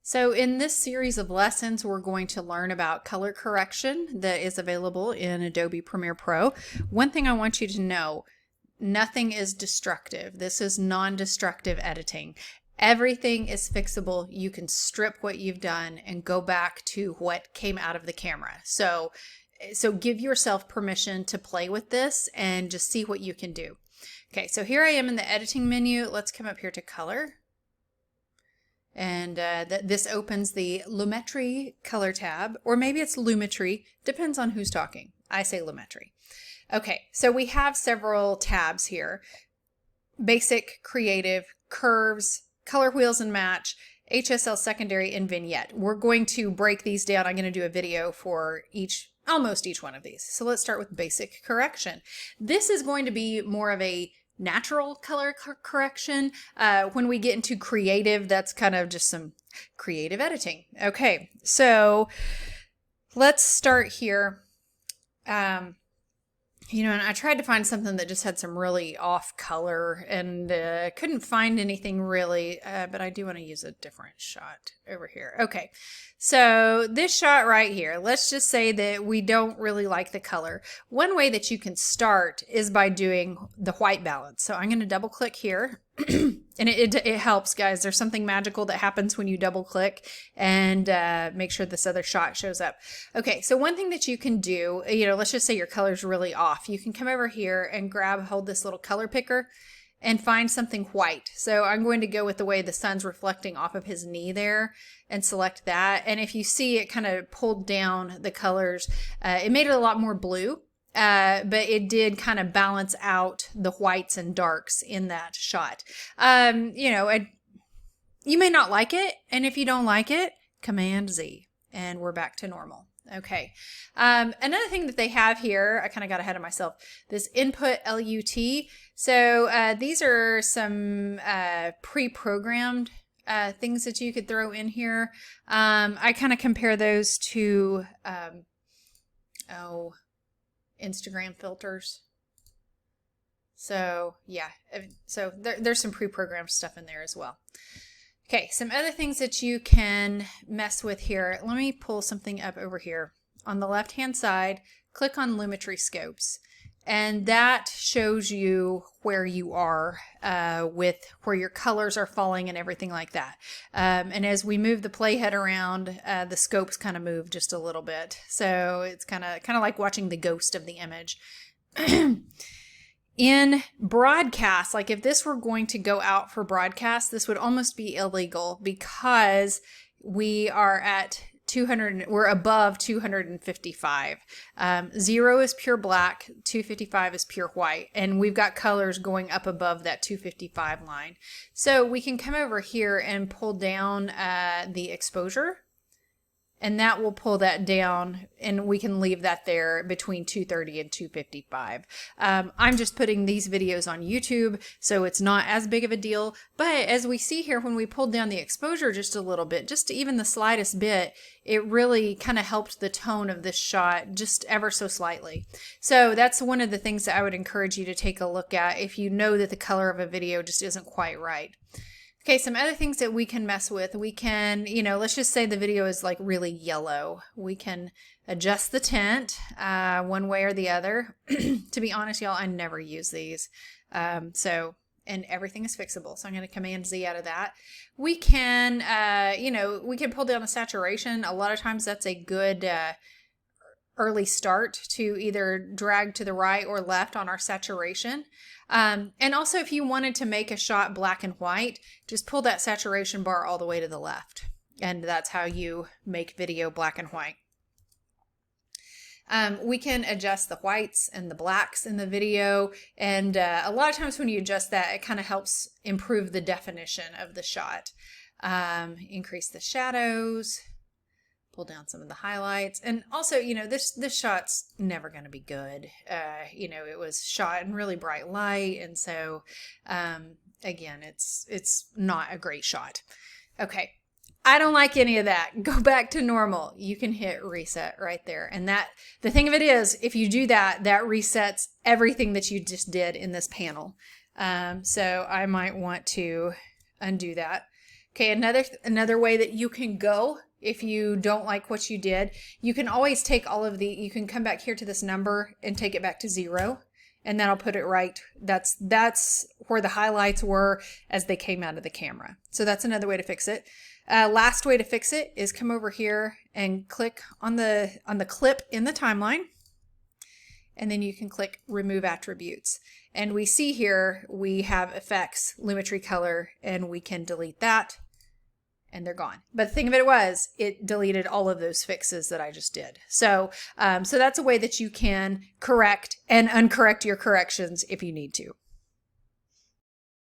So in this series of lessons, we're going to learn about color correction that is available in Adobe Premiere Pro. One thing I want you to know, nothing is destructive. This is non-destructive editing. Everything is fixable. You can strip what you've done and go back to what came out of the camera. So give yourself permission to play with this and just see what you can do. Okay, so here I am in the editing menu. Let's come up here to color. And this opens the Lumetri color tab, or maybe it's Lumetri, depends on who's talking. I say Lumetri. Okay, so we have several tabs here. Basic, creative, curves, color wheels and match, HSL secondary, and vignette. We're going to break these down. I'm going to do a video for almost each one of these. So let's start with basic correction. This is going to be more of a natural color correction. When we get into creative, that's kind of just some creative editing. Okay, so let's start here. And I tried to find something that just had some really off color and couldn't find anything really, but I do want to use a different shot over here. Okay, so this shot right here, let's just say that we don't really like the color. One way that you can start is by doing the white balance. So I'm going to double click here. And it helps, guys. There's something magical that happens when you double click and make sure this other shot shows up. Okay, so one thing that you can do, let's just say your color's really off. You can come over here and hold this little color picker and find something white. So I'm going to go with the way the sun's reflecting off of his knee there and select that. And if you see, it kind of pulled down the colors. It made it a lot more blue. But it did kind of balance out the whites and darks in that shot. You may not like it, and if you don't like it, Command Z, and we're back to normal. Okay. Another thing that they have here, I kind of got ahead of myself, this input LUT. So these are some pre-programmed things that you could throw in here. I kind of compare those to, Instagram filters. So yeah, so there's some pre-programmed stuff in there as well. Okay, some other things that you can mess with here. Let me pull something up over here. On the left hand side, click on Lumetri Scopes, and that shows you where you are with where your colors are falling and everything like that. And as we move the playhead around, the scopes kind of move just a little bit. So it's kind of like watching the ghost of the image. In broadcast, like if this were going to go out for broadcast, this would almost be illegal because we are at 200, we're above 255. 0 is pure black, 255 is pure white, and we've got colors going up above that 255 line. So we can come over here and pull down the exposure, and that will pull that down, and we can leave that there between 230 and 255. I'm just putting these videos on YouTube, so it's not as big of a deal. But as we see here, when we pulled down the exposure just a little bit, just even the slightest bit, it really kind of helped the tone of this shot just ever so slightly. So that's one of the things that I would encourage you to take a look at if you know that the color of a video just isn't quite right. Okay, some other things that we can mess with. We can, let's just say the video is like really yellow. We can adjust the tint one way or the other. To be honest, y'all, I never use these. And everything is fixable. So I'm going to Command Z out of that. We can, we can pull down the saturation. A lot of times that's a good early start to either drag to the right or left on our saturation. And also if you wanted to make a shot black and white, just pull that saturation bar all the way to the left. And that's how you make video black and white. We can adjust the whites and the blacks in the video. And a lot of times when you adjust that, it kind of helps improve the definition of the shot. Increase the shadows. Pull down some of the highlights. And also, this shot's never going to be good. It was shot in really bright light. And so, again, it's not a great shot. Okay. I don't like any of that. Go back to normal. You can hit reset right there. And the thing of it is, if you do that, that resets everything that you just did in this panel. So I might want to undo that. Okay, another way that you can go if you don't like what you did, you can always take you can come back here to this number and take it back to 0, and that'll put it right. That's where the highlights were as they came out of the camera. So that's another way to fix it. Last way to fix it is come over here and click on the clip in the timeline, and then you can click remove attributes. And we see here we have effects, Lumetri color, and we can delete that. And they're gone. But the thing of it was, it deleted all of those fixes that I just did. So that's a way that you can correct and uncorrect your corrections if you need to.